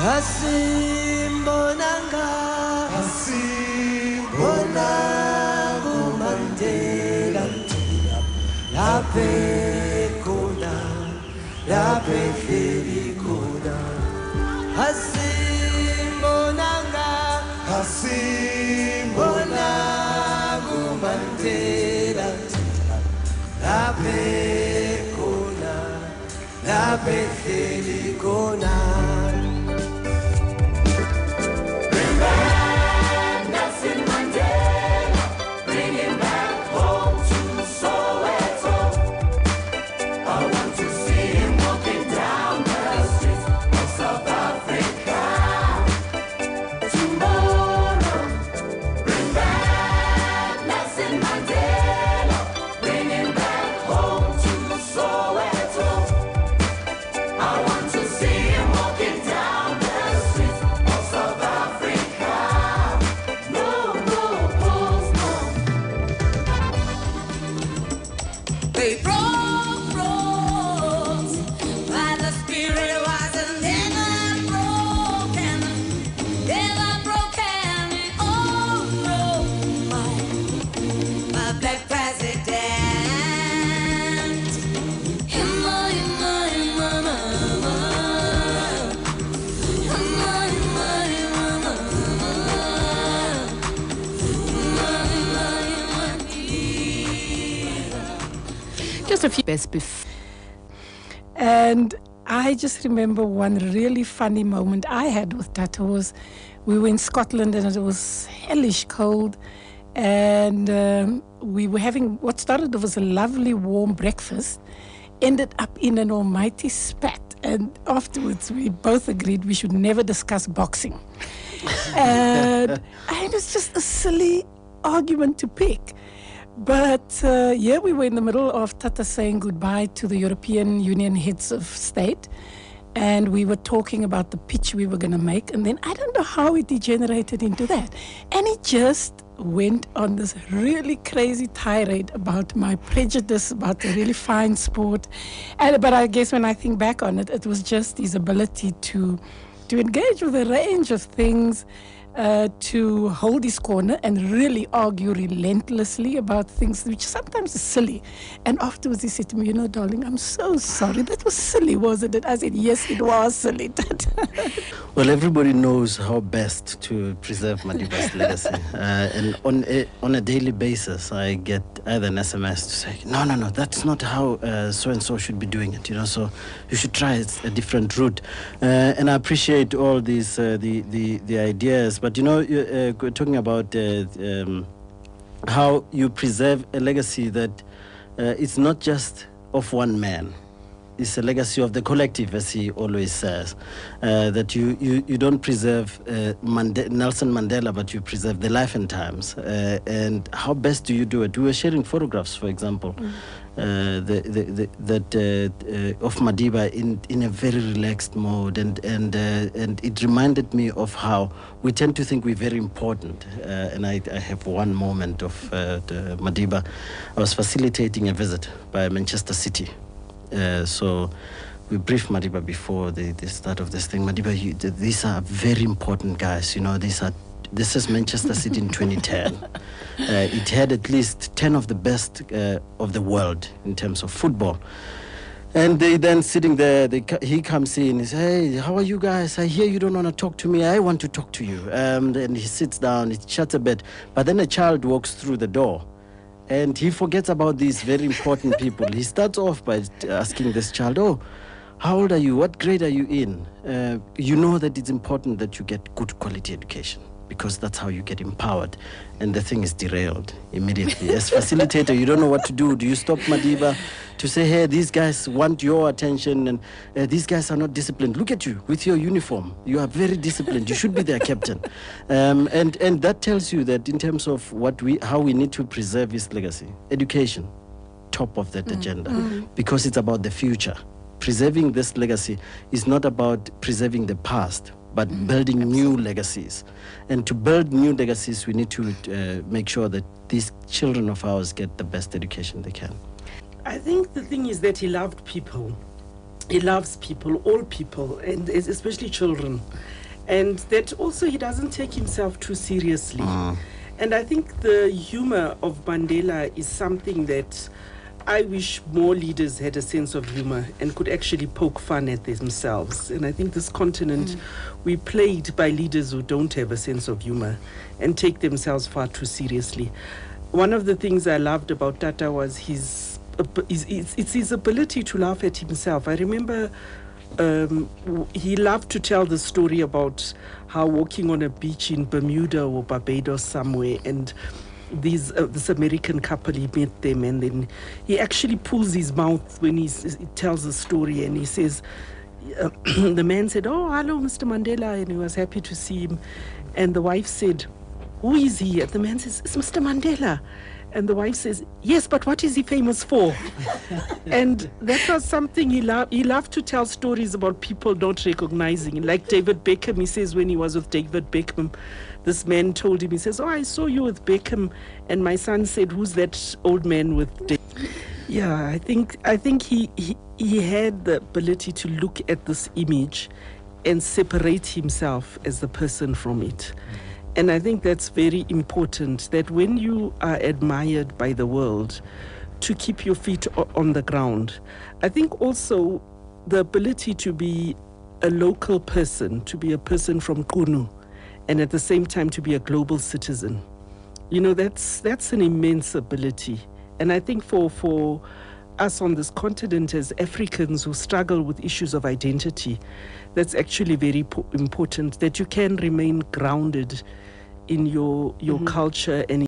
Asimbonanga, asimbonanga Mandela, lape kona, lape kona. Asimbonanga, asimbonanga Mandela, lape kona, lape kona. Just a few best before. And I just remember one really funny moment I had with Tata was we were in Scotland and it was hellish cold, and we were having what started off as a lovely warm breakfast, ended up in an almighty spat, and afterwards we both agreed we should never discuss boxing. And it was just a silly argument to pick. But yeah, we were in the middle of Tata saying goodbye to the European Union heads of state, and we were talking about the pitch we were going to make, and then I don't know how it degenerated into that. And he just went on this really crazy tirade about my prejudice about a really fine sport. But I guess when I think back on it, it was just his ability to engage with a range of things, to hold his corner and really argue relentlessly about things which sometimes is silly. And afterwards he said to me, you know, darling, I'm so sorry. That was silly, wasn't it? I said, yes, it was silly. Well, everybody knows how best to preserve Madiba's legacy. And on a daily basis, I get either an SMS to say, no, that's not how so-and-so should be doing it, you know, so you should try a different route. And I appreciate all these, the ideas. But, you know, you're talking about how you preserve a legacy that it's not just of one man. It's a legacy of the collective, as he always says. That you don't preserve Nelson Mandela, but you preserve the life and times. And how best do you do it? We were sharing photographs, for example, of Madiba in a very relaxed mode, and it reminded me of how we tend to think we're very important. And I have one moment of Madiba. I was facilitating a visit by Manchester City. So we briefed Madiba before the start of this thing. Madiba, these are very important guys. You know, this is Manchester City in 2010. It had at least 10 of the best of the world in terms of football. And they then sitting there, he comes in, he says, hey, how are you guys? I hear you don't want to talk to me. I want to talk to you. And he sits down, he chats a bit. But then a child walks through the door. And he forgets about these very important people. He starts off by asking this child, oh, how old are you? What grade are you in? You know that it's important that you get good quality education, because that's how you get empowered. And the thing is derailed immediately. As facilitator, you don't know what to do. Do you stop Madiba to say, hey, these guys want your attention, and these guys are not disciplined. Look at you with your uniform. You are very disciplined. You should be their captain. And that tells you that in terms of how we need to preserve his legacy, education, top of that agenda, because it's about the future. Preserving this legacy is not about preserving the past, but building new legacies. And to build new legacies, we need to make sure that these children of ours get the best education they can. I think the thing is that he loved people. He loves people, all people, and especially children. And that also he doesn't take himself too seriously. And I think the humor of Mandela is something that I wish more leaders had a sense of humor and could actually poke fun at themselves. And I think this continent, we're plagued by leaders who don't have a sense of humor and take themselves far too seriously. One of the things I loved about Tata was his ability to laugh at himself. I remember he loved to tell the story about how walking on a beach in Bermuda or Barbados somewhere, and this American couple, he met them, and then he actually pulls his mouth when he tells the story, and he says, the man said, "Oh, hello, Mr. Mandela," and he was happy to see him. And the wife said, "Who is he?" And the man says, "It's Mr. Mandela." And the wife says, "Yes, but what is he famous for?" And that was something he loved. He loved to tell stories about people not recognizing. Like David Beckham, he says when he was with David Beckham, this man told him, he says, "Oh, I saw you with Beckham." And my son said, "Who's that old man with David?" Yeah, I think he had the ability to look at this image and separate himself as the person from it. And I think that's very important, that when you are admired by the world, to keep your feet on the ground. I think also the ability to be a local person, to be a person from Kunu, and at the same time to be a global citizen. You know, that's an immense ability. And I think for us on this continent as Africans who struggle with issues of identity, that's actually very important, that you can remain grounded in your culture and